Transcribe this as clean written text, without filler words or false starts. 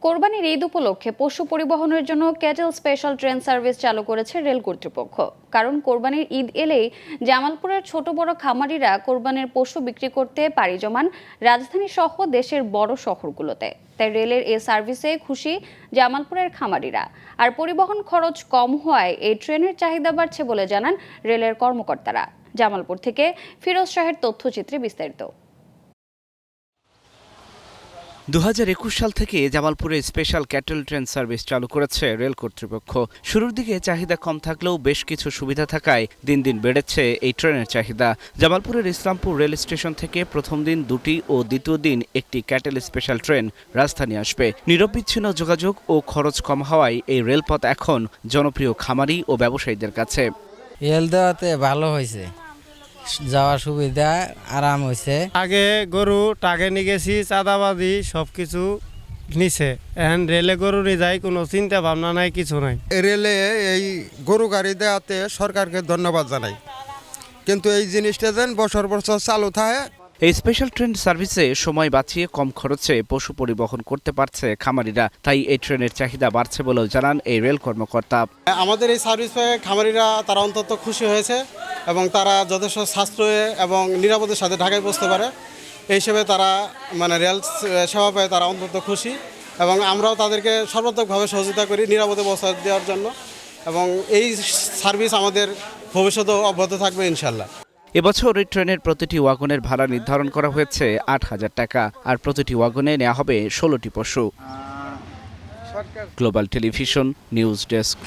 কোরবানির ঈদ উপলক্ষে পশু পরিবহনের জন্য ক্যাটেল স্পেশাল ট্রেন সার্ভিস চালু করেছে রেল কর্তৃপক্ষ। কারণ কোরবানির ঈদ এলেই জামালপুরের ছোট বড় খামারিরা কোরবানির পশু বিক্রি করতে পাড়ি জমান রাজধানী সহ দেশের বড় শহরগুলোতে। তাই রেলের এই সার্ভিসে খুশি জামালপুরের খামারিরা। আর পরিবহন খরচ কম হওয়ায় এই ট্রেনের চাহিদা বাড়ছে বলে জানান রেলের কর্মকর্তারা। জামালপুর থেকে ফিরোজ শাহের তথ্যচিত্রে বিস্তারিত। 2021 সাল থেকে জামালপুরে স্পেশাল ক্যাটেল ট্রেন সার্ভিস চালু করেছে রেল কর্তৃপক্ষ। শুরুর দিকে চাহিদা কম থাকলেও বেশ কিছু সুবিধা থাকায় দিন দিন বেড়েছে এই ট্রেনের চাহিদা। জামালপুরের ইসলামপুর রেল স্টেশন থেকে প্রথম দিন দুটি ও দ্বিতীয় দিন একটি ক্যাটেল স্পেশাল ট্রেন রাজধানী আসবে। নিরবিচ্ছিন্ন যোগাযোগ ও খরচ কম হওয়ায় এই রেলপথ এখন জনপ্রিয় খামারি ও ব্যবসায়ীদের কাছে। রেল দেওয়াতে ভালো হয়েছে, যাওয়ার সুবিধা আরাম হয়েছে। আগে গরু টাকে নিয়ে গেছি, চাঁদাবাজি সবকিছু নিছে। এখন রেলে গরু নিয়ে যায়, কোনো চিন্তা ভাবনা নাই, কিছু নাই। রেলে এই গরু গাড়ি দেওয়াতে সরকারকে ধন্যবাদ জানাই, কিন্তু এই জিনিসটা যেন বছর বছর চালু থাকে। এই স্পেশাল ট্রেন সার্ভিসে সময় বাঁচিয়ে কম খরচে পশু পরিবহন করতে পারছে খামারিরা। তাই এই ট্রেনের চাহিদা বাড়ছে বলেও জানান এই রেল কর্মকর্তা। আমাদের এই সার্ভিস পেয়ে খামারিরা তারা অন্তত খুশি হয়েছে এবং তারা যথেষ্ট সাশ্রয়ে এবং নিরাপদের সাথে ঢাকায় পৌঁছতে পারে। এই হিসেবে তারা রেল সেবা পেয়ে তারা অন্তত খুশি এবং আমরাও তাদেরকে সর্বাত্মকভাবে সহযোগিতা করি নিরাপদে পৌঁছা দেওয়ার জন্য। এবং এই সার্ভিস আমাদের ভবিষ্যতেও অব্যাহত থাকবে ইনশাল্লাহ। এবছর এই ট্রেনের প্রতিটি ওয়াগনের ভাড়া নির্ধারণ করা হয়েছে 8,000 টাকা, আর প্রতিটি ওয়াগনে নেওয়া হবে 16টি পশু। Global television news desk.